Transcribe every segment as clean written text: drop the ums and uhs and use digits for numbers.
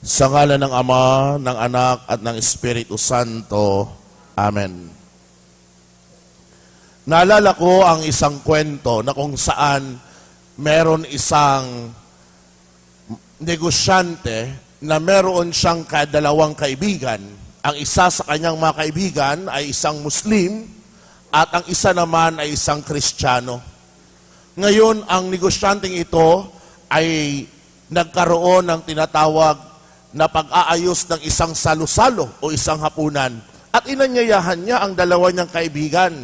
Sa ngalan ng Ama, ng Anak, at ng Espiritu Santo. Amen. Naalala ko ang isang kwento na kung saan meron isang negosyante na meron siyang kadalawang kaibigan. Ang isa sa kanyang mga kaibigan ay isang Muslim at ang isa naman ay isang Kristiyano. Ngayon, ang negosyanteng ito ay nagkaroon ng tinatawag na pag-aayos ng isang salo-salo o isang hapunan. At inanyayahan niya ang dalawa niyang kaibigan,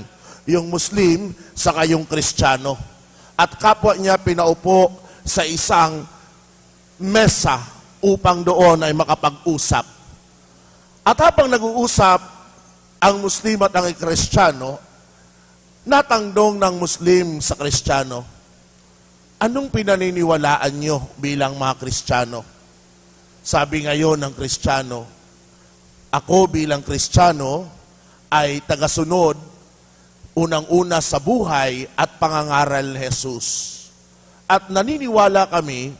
yung Muslim saka yung Kristiyano. At kapwa niya pinaupo sa isang mesa upang doon ay makapag-usap. At habang nag-uusap ang Muslim at ang Kristiyano, natangdong ng Muslim sa Kristiyano, anong pinaniniwalaan niyo bilang mga Kristiyano? Sabi ngayon ng Kristiyano, ako bilang Kristiyano ay tagasunod unang-una sa buhay at pangangaral ni Jesus. At naniniwala kami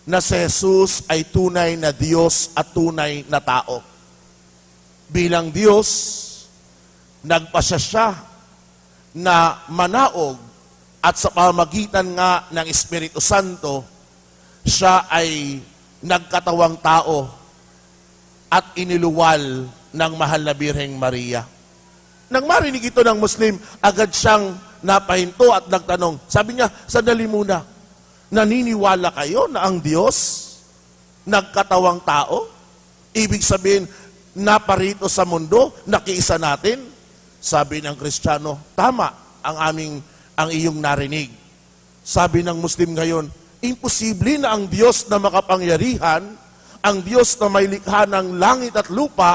na si Jesus ay tunay na Diyos at tunay na tao. Bilang Diyos, nagpasya siya na manaog at sa pamamagitan nga ng Espiritu Santo, siya ay nagkatawang tao at iniluwal ng mahal na Birheng Maria. Nang marinig ito ng Muslim, agad siyang napahinto at nagtanong. Sabi niya, sandali muna, naniniwala kayo na ang Diyos nagkatawang tao? Ibig sabihin, naparito sa mundo, nakiisa natin? Sabi ng Kristiyano, tama ang iyong narinig. Sabi ng Muslim ngayon, imposible na ang Diyos na makapangyarihan, ang Diyos na may likha ng langit at lupa,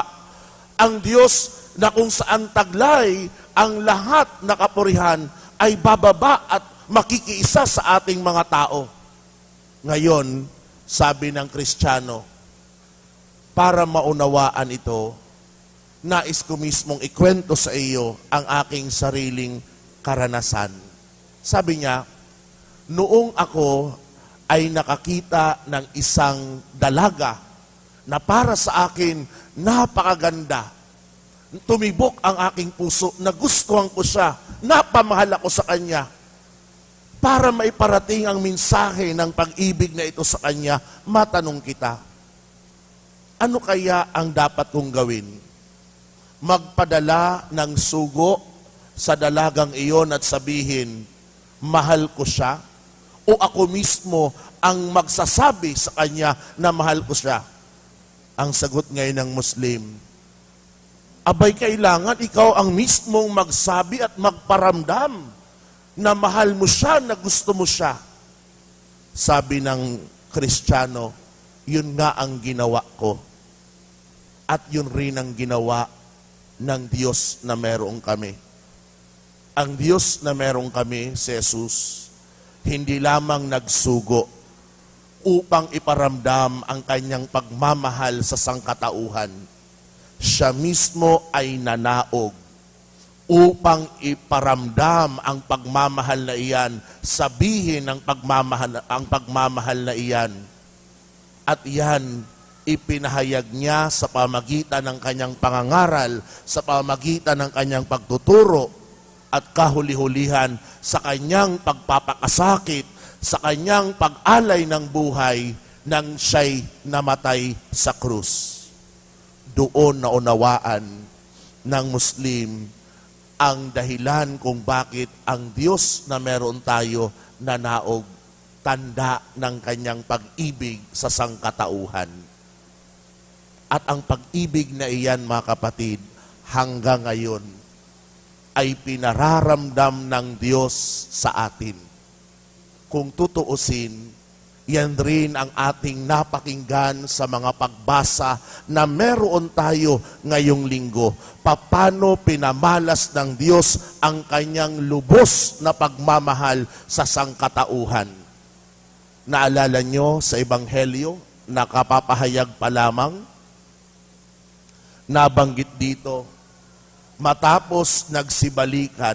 ang Diyos na kung saan taglay ang lahat na kapurihan ay bababa at makikiisa sa ating mga tao. Ngayon, sabi ng Kristiyano, para maunawaan ito, nais ko mismong ikwento sa iyo ang aking sariling karanasan. Sabi niya, noong ako ay nakakita ng isang dalaga na para sa akin napakaganda. Tumibok ang aking puso, nagustuhan ko siya, napamahal ako sa kanya. Para maiparating ang mensahe ng pag-ibig na ito sa kanya, matanong kita, ano kaya ang dapat kong gawin? Magpadala ng sugo sa dalagang iyon at sabihin, mahal ko siya? O ako mismo ang magsasabi sa kanya na mahal ko siya? Ang sagot ngayon ng Muslim, abay kailangan ikaw ang mismong magsabi at magparamdam na mahal mo siya, na gusto mo siya. Sabi ng Kristiyano, yun nga ang ginawa ko. At yun rin ang ginawa ng Diyos na merong kami. Ang Diyos na merong kami, si Jesus, hindi lamang nagsugo upang iparamdam ang kanyang pagmamahal sa sangkatauhan. Siya mismo ay nanaog upang iparamdam ang pagmamahal na iyan, sabihin ang pagmamahal na iyan. At iyan, ipinahayag niya sa pamagitan ng kanyang pangangaral, sa pamagitan ng kanyang pagtuturo, at kahuli-hulihan sa kanyang pagpapakasakit, sa kanyang pag-alay ng buhay nang siya'y namatay sa krus. Doon naunawaan ng Muslim ang dahilan kung bakit ang Diyos na meron tayo nanaog, tanda ng kanyang pag-ibig sa sangkatauhan. At ang pag-ibig na iyan, mga kapatid, hanggang ngayon, ay pinararamdam ng Diyos sa atin. Kung tutuusin, yan rin ang ating napakinggan sa mga pagbasa na meron tayo ngayong linggo. Paano pinamalas ng Diyos ang kanyang lubos na pagmamahal sa sangkatauhan. Naalala nyo sa Ebanghelyo, nakapapahayag pa lamang, nabanggit dito, matapos nagsibalikan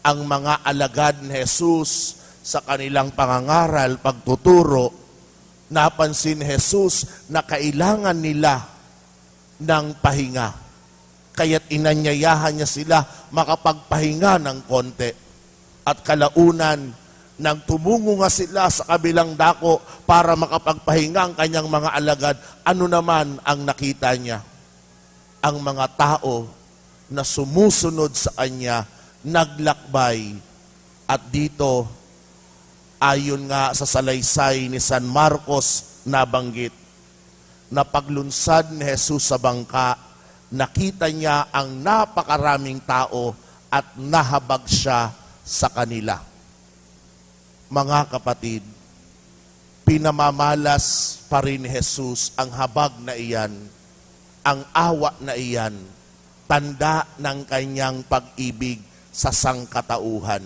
ang mga alagad ni Jesus sa kanilang pangangaral, pagtuturo, napansin ni Jesus na kailangan nila ng pahinga. Kaya't inanyayahan niya sila makapagpahinga ng konti. At kalaunan, nang tumungo nga sila sa kabilang dako para makapagpahinga ang kanyang mga alagad, ano naman ang nakita niya? Ang mga tao na sumusunod sa kanya, naglakbay. At dito, ayon nga sa salaysay ni San Marcos nabanggit, na paglunsad ni Jesus sa bangka, nakita niya ang napakaraming tao at nahabag siya sa kanila. Mga kapatid, pinamamalas pa rin ni Jesus ang habag na iyan, ang awa na iyan, tanda ng kanyang pag-ibig sa sangkatauhan.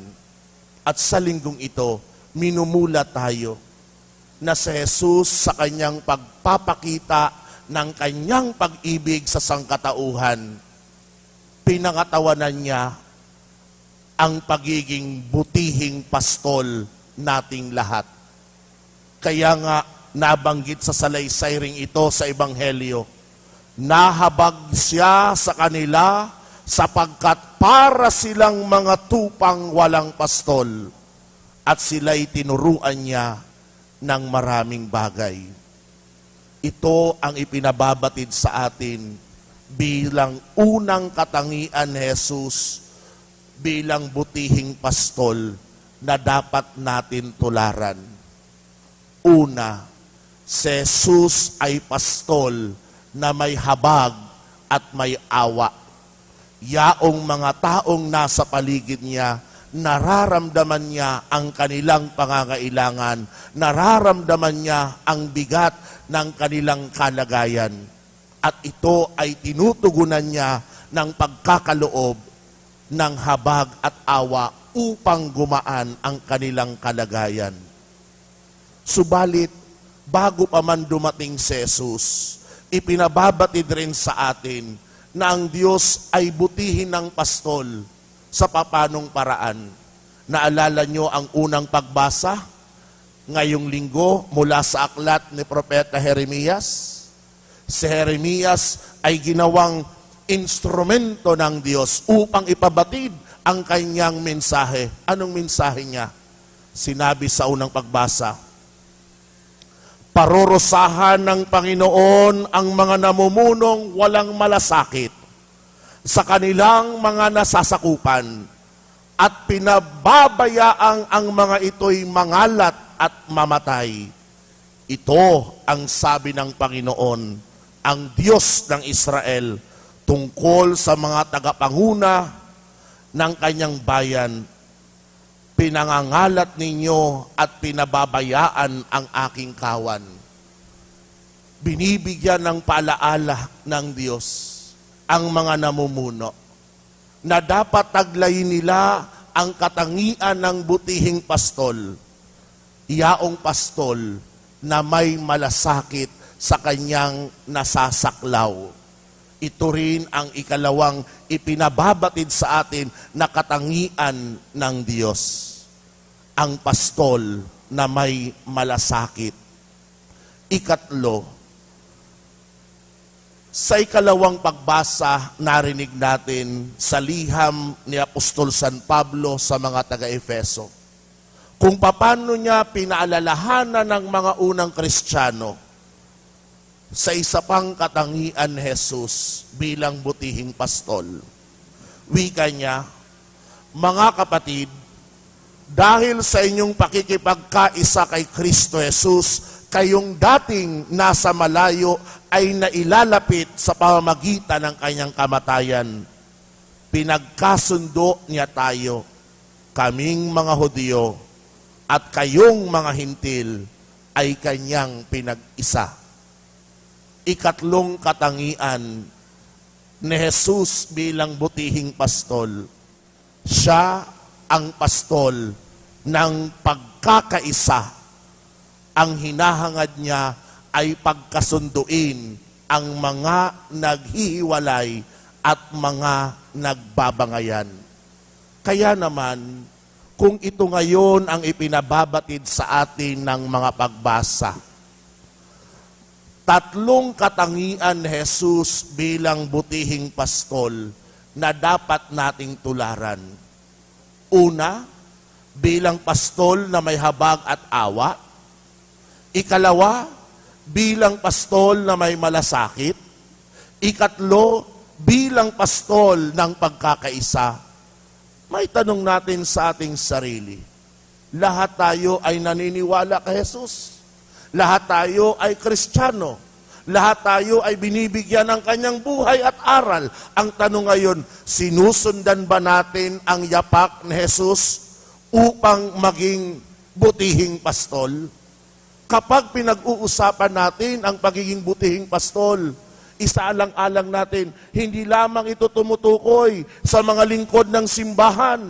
At sa linggong ito, minumula tayo na si Jesus sa kanyang pagpapakita ng kanyang pag-ibig sa sangkatauhan, pinangatawanan niya ang pagiging butihing pastol nating lahat. Kaya nga nabanggit sa salaysay ring ito sa Ebanghelyo, nahabag siya sa kanila sapagkat para silang mga tupang walang pastol at sila'y tinuruan niya ng maraming bagay. Ito ang ipinababatid sa atin bilang unang katangian ni Jesus, bilang butihing pastol na dapat natin tularan. Una, si Jesus ay pastol na may habag at may awa. Yaong mga taong nasa paligid niya, nararamdaman niya ang kanilang pangangailangan, nararamdaman niya ang bigat ng kanilang kalagayan. At ito ay tinutugunan niya ng pagkakaloob ng habag at awa upang gumaan ang kanilang kalagayan. Subalit, bago pa man dumating si Jesus, ipinababatid rin sa atin na ang Diyos ay butihin ng pastol sa papanong paraan. Naalala nyo ang unang pagbasa ngayong linggo mula sa aklat ni Propeta Jeremias? Si Jeremias ay ginawang instrumento ng Diyos upang ipabatid ang kanyang mensahe. Anong mensahe niya? Sinabi sa unang pagbasa, parorosahan ng Panginoon ang mga namumunong walang malasakit sa kanilang mga nasasakupan at pinababayaang ang mga ito'y mangalat at mamatay. Ito ang sabi ng Panginoon, ang Diyos ng Israel, tungkol sa mga tagapanguna ng kanyang bayan. Pinangangalat ninyo at pinababayaan ang aking kawan. Binibigyan ng paalaala ng Diyos ang mga namumuno na dapat taglayin nila ang katangian ng butihing pastol, yaong pastol na may malasakit sa kanyang nasasaklaw. Ito rin ang ikalawang ipinababatid sa atin na katangian ng Diyos, ang pastol na may malasakit. Ikatlo, sa ikalawang pagbasa, narinig natin sa liham ni Apostol San Pablo sa mga taga-Efeso, kung paano niya pinaalalahanan ng mga unang Kristiyano sa isa pang katangian ni Jesus bilang butihing pastol. Wika niya, mga kapatid, dahil sa inyong pakikipagkaisa kay Kristo Jesus, kayong dating nasa malayo ay nailalapit sa pamamagitan ng kanyang kamatayan. Pinagkasundo niya tayo, kaming mga Hudyo at kayong mga Hintil ay kanyang pinag-isa. Ikatlong katangian ni Jesus bilang butihing pastol. Siya ang pastol ng pagkakaisa. Ang hinahangad niya ay pagkasunduin ang mga naghihiwalay at mga nagbabangayan. Kaya naman, kung ito ngayon ang ipinababatid sa atin ng mga pagbasa, tatlong katangian ni Jesus bilang butihing pastol na dapat nating tularan. Una, bilang pastol na may habag at awa. Ikalawa, bilang pastol na may malasakit. Ikatlo, bilang pastol ng pagkakaisa. May tanong natin sa ating sarili. Lahat tayo ay naniniwala kay Jesus. Lahat tayo ay Kristiyano. Lahat tayo ay binibigyan ng kanyang buhay at aral. Ang tanong ngayon, sinusundan ba natin ang yapak ni Jesus upang maging butihing pastol? Kapag pinag-uusapan natin ang pagiging butihing pastol, isaalang-alang natin, hindi lamang ito tumutukoy sa mga lingkod ng simbahan,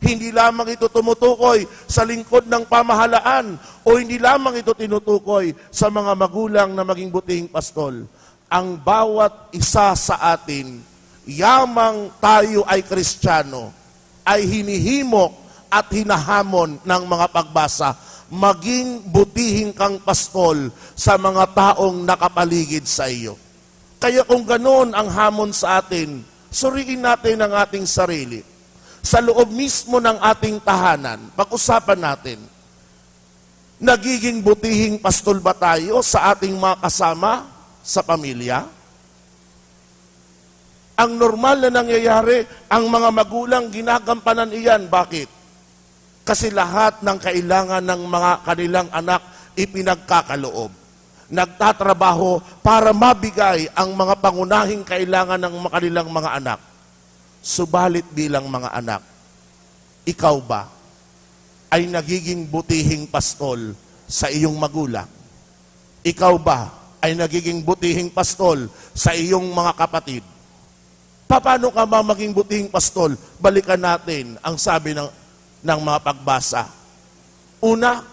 hindi lamang ito tumutukoy sa lingkod ng pamahalaan, o hindi lamang ito tinutukoy sa mga magulang na maging butihing pastol. Ang bawat isa sa atin, yamang tayo ay Kristiyano, ay hinihimok at hinahamon ng mga pagbasa, maging butihing kang pastol sa mga taong nakapaligid sa iyo. Kaya kung ganoon ang hamon sa atin, suriin natin ang ating sarili. Sa loob mismo ng ating tahanan, pag-usapan natin, nagiging butihing pastol ba tayo sa ating mga kasama sa pamilya? Ang normal na nangyayari, ang mga magulang ginagampanan iyan. Bakit? Kasi lahat ng kailangan ng mga kanilang anak ipinagkakaloob. Nagtatrabaho para mabigay ang mga pangunahing kailangan ng kanilang mga anak. Subalit bilang mga anak, ikaw ba ay nagiging butihing pastol sa iyong magulang? Ikaw ba ay nagiging butihing pastol sa iyong mga kapatid? Paano ka ba maging butihing pastol? Balikan natin ang sabi ng mga pagbasa. Una,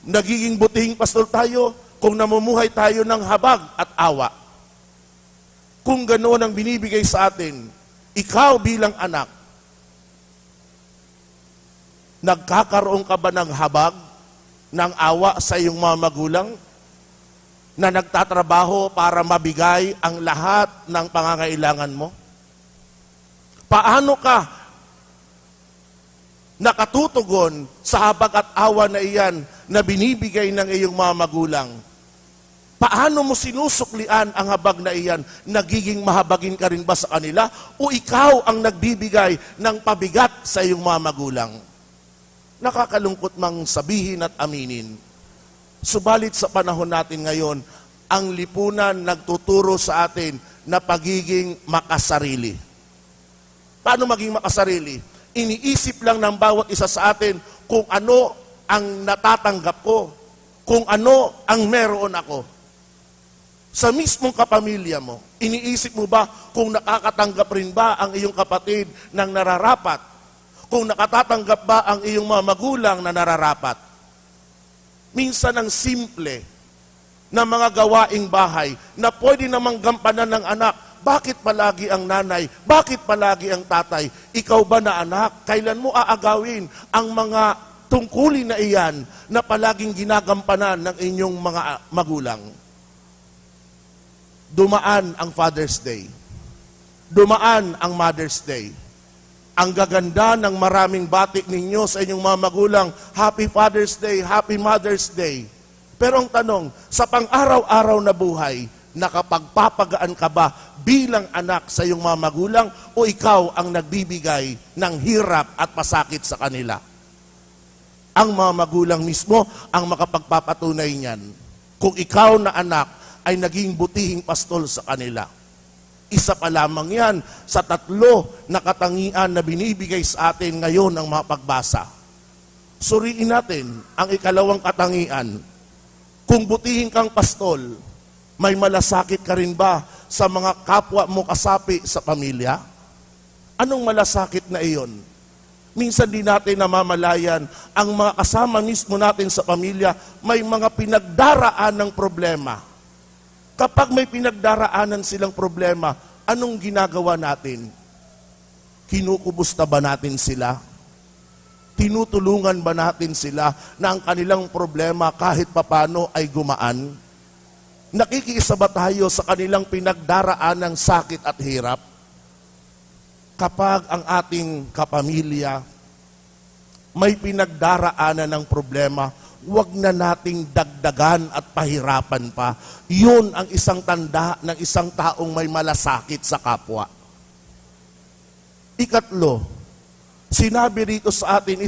nagiging butihing pastol tayo kung namumuhay tayo ng habag at awa. Kung ganoon ang binibigay sa atin, ikaw bilang anak, nagkakaroon ka ba ng habag, ng awa sa iyong mga magulang, na nagtatrabaho para mabigay ang lahat ng pangangailangan mo? Paano ka nakatutugon sa habag at awa na iyan na binibigay ng iyong mga magulang? Paano mo sinusuklian ang habag na iyan? Nagiging mahabagin ka rin ba sa kanila? O ikaw ang nagbibigay ng pabigat sa iyong mga magulang? Nakakalungkot mang sabihin at aminin. Subalit sa panahon natin ngayon, ang lipunan nagtuturo sa atin na pagiging makasarili. Paano maging makasarili? Iniisip lang ng bawat isa sa atin kung ano ang natatanggap ko, kung ano ang meron ako. Sa mismong kapamilya mo, iniisip mo ba kung nakakatanggap rin ba ang iyong kapatid ng nararapat? Kung nakatatanggap ba ang iyong mga magulang na nararapat? Minsan ang simple na mga gawaing bahay na pwede namang gampanan ng anak. Bakit palagi ang nanay? Bakit palagi ang tatay? Ikaw ba na anak? Kailan mo aagawin ang mga tungkulin na iyan na palaging ginagampanan ng inyong mga magulang? Dumaan ang Father's Day. Dumaan ang Mother's Day. Ang gaganda ng maraming batik ninyo sa inyong mga magulang, Happy Father's Day, Happy Mother's Day. Pero ang tanong, sa pang-araw-araw na buhay, nakapagpapagaan ka ba bilang anak sa iyong mga magulang o ikaw ang nagbibigay ng hirap at pasakit sa kanila? Ang mga magulang mismo ang makapagpapatunay niyan. Kung ikaw na anak ay naging butihing pastol sa kanila. Isa pa lamang yan sa 3 na katangian na binibigay sa atin ngayon ng mga pagbasa. Suriin natin ang ikalawang katangian. Kung butihing kang pastol, may malasakit ka rin ba sa mga kapwa mo kasapi sa pamilya? Anong malasakit na iyon? Minsan din natin namamalayan, ang mga kasama mismo natin sa pamilya, may mga pinagdaraan ng problema. Kapag may pinagdaraanan silang problema, anong ginagawa natin? Kinukumusta ba natin sila? Tinutulungan ba natin sila na ang kanilang problema kahit papano ay gumaan? Nakikiisa ba tayo sa kanilang pinagdaraan ng sakit at hirap? Kapag ang ating kapamilya may pinagdaraanan ng problema, huwag na nating dagdagan at pahirapan pa. Yun ang isang tanda ng isang taong may malasakit sa kapwa. Ikatlo, sinabi rito sa atin,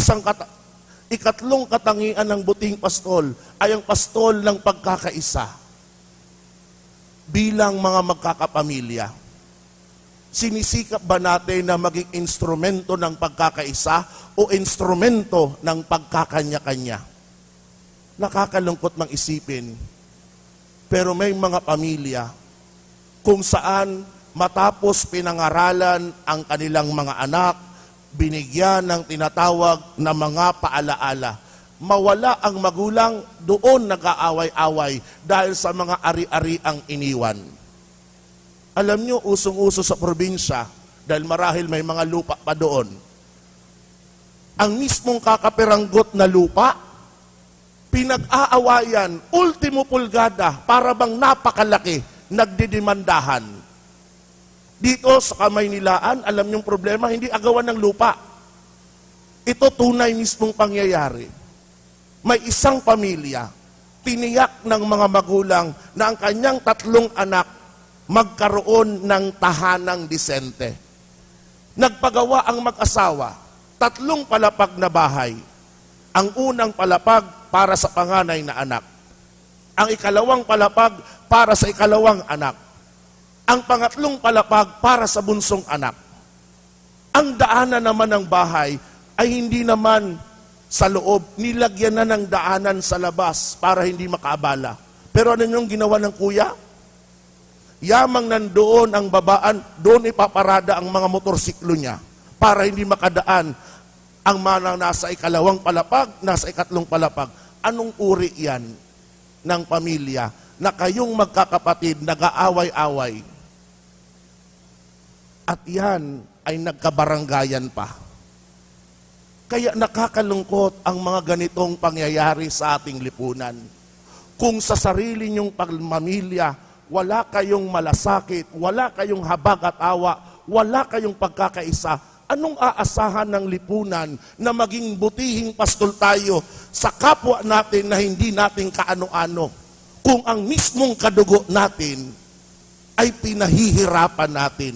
ikatlong katangian ng buting pastol ay ang pastol ng pagkakaisa. Bilang mga magkakapamilya, sinisikap ba natin na maging instrumento ng pagkakaisa o instrumento ng pagkakanya-kanya? Nakakalungkot mang isipin, pero may mga pamilya kung saan matapos pinangaralan ang kanilang mga anak, binigyan ng tinatawag na mga paalaala. Mawala ang magulang, doon nag-aaway-away dahil sa mga ari-ari ang iniwan. Alam nyo, usong-uso sa probinsya, dahil marahil may mga lupa pa doon, ang mismong kakapiranggot na lupa, pinag-aawayan, ultimo pulgada, para bang napakalaki, nagdidimandahan. Dito sa Kamaynilaan, alam nyong problema, hindi agawan ng lupa. Ito tunay mismong pangyayari. May isang pamilya, tiniyak ng mga magulang na ang kanyang 3 anak magkaroon ng tahanang disente. Nagpagawa ang mag-asawa, 3 palapag na bahay. Ang unang palapag para sa panganay na anak. Ang ikalawang palapag para sa ikalawang anak. Ang pangatlong palapag para sa bunsong anak. Ang daanan naman ng bahay ay hindi naman sa loob, nilagyan na ng daanan sa labas para hindi makaabala. Pero ano yung ginawa ng kuya? Yamang nandoon ang babaan, doon ipaparada ang mga motorsiklo niya para hindi makadaan ang mga nasa ikalawang palapag, nasa ikatlong palapag. Anong uri yan ng pamilya na kayong magkakapatid nag-aaway-away? At yan ay nagkabaranggayan pa. Kaya nakakalungkot ang mga ganitong pangyayari sa ating lipunan. Kung sa sarili niyong pamilya, wala kayong malasakit, wala kayong habag at awa, wala kayong pagkakaisa, anong aasahan ng lipunan na maging butihing pastol tayo sa kapwa natin na hindi natin kaano-ano? Kung ang mismong kadugo natin ay pinahihirapan natin.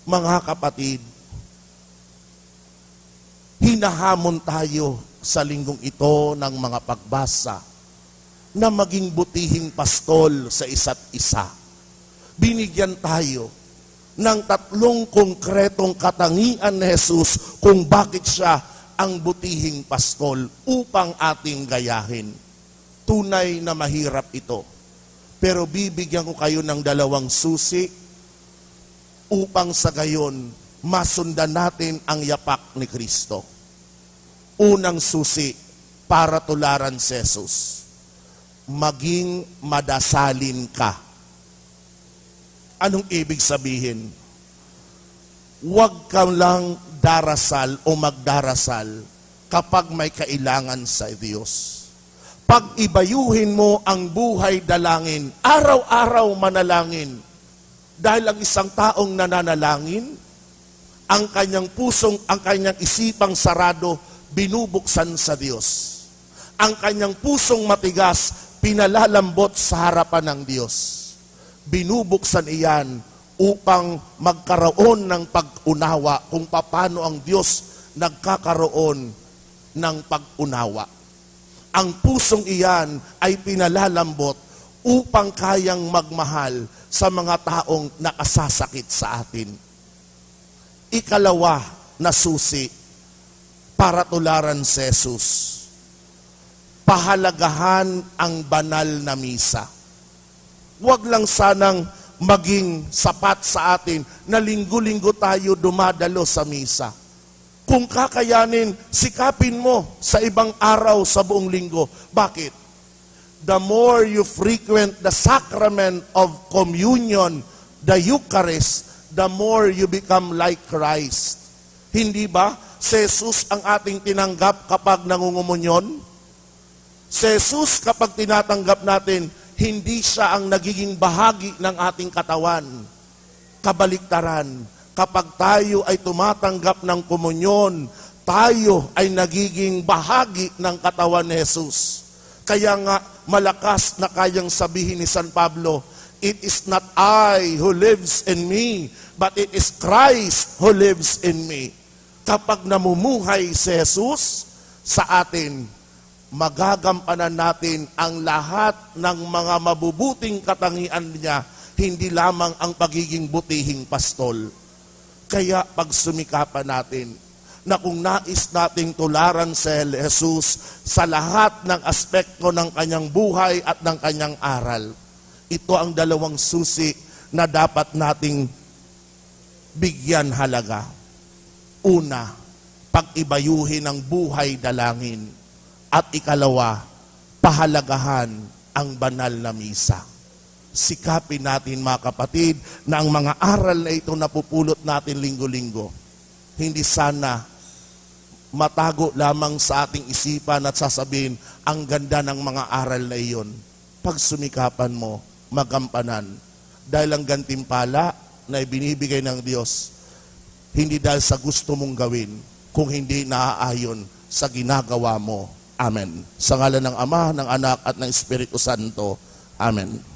Mga kapatid, hinahamon tayo sa linggong ito ng mga pagbasa na maging butihing pastol sa isa't isa. Binigyan tayo ng 3 konkretong katangian ni Jesus kung bakit siya ang butihing pastol upang ating gayahin. Tunay na mahirap ito. Pero bibigyan ko kayo ng 2 susi upang sa gayon masundan natin ang yapak ni Kristo. Unang susi para tularan si Jesus. Maging madasalin ka. Anong ibig sabihin? Huwag ka lang darasal o magdarasal kapag may kailangan sa Diyos. Pag-ibayuhin mo ang buhay dalangin, araw-araw manalangin. Dahil ang isang taong nananalangin, ang kanyang pusong, ang kanyang isipang sarado, binubuksan sa Diyos. Ang kanyang pusong matigas, pinalalambot sa harapan ng Diyos. Binubuksan iyan upang magkaroon ng pag-unawa kung paano ang Diyos nagkakaroon ng pag-unawa. Ang pusong iyan ay pinalalambot upang kayang magmahal sa mga taong nakasasakit sa atin. Ikalawa na susi para tularan si Jesus. Pahalagahan ang banal na misa. Huwag lang sanang maging sapat sa atin na linggo-linggo tayo dumadalo sa misa. Kung kakayanin, sikapin mo sa ibang araw sa buong linggo. Bakit? The more you frequent the sacrament of communion, the Eucharist, the more you become like Christ. Hindi ba? Si Jesus ang ating tinanggap kapag nangungumunyon? Si Jesus kapag tinatanggap natin, Hindi siya ang nagiging bahagi ng ating katawan. Kabaliktaran, kapag tayo ay tumatanggap ng komunyon, tayo ay nagiging bahagi ng katawan ni Jesus. Kaya nga, malakas na kayang sabihin ni San Pablo, it is not I who lives in me, but it is Christ who lives in me. Kapag namumuhay si Jesus sa atin, magagampanan natin ang lahat ng mga mabubuting katangian niya, hindi lamang ang pagiging butihing pastol. Kaya pagsumikapan natin na kung nais nating tularan si Jesus sa lahat ng aspekto ng kanyang buhay at ng kanyang aral, ito ang dalawang susi na dapat nating bigyan halaga. Una, pag-ibayuhin ang buhay dalangin. At ikalawa, pahalagahan ang banal na misa. Sikapin natin mga kapatid na ang mga aral na ito napupulot natin linggo-linggo, hindi sana matago lamang sa ating isipan at sasabihin, ang ganda ng mga aral na iyon. Pagsumikapan mo, magampanan. Dahil ang gantimpala na ibinibigay ng Diyos, hindi dahil sa gusto mong gawin, kung hindi naaayon sa ginagawa mo. Amen. Sa ngalan ng Ama, ng Anak, at ng Espiritu Santo. Amen.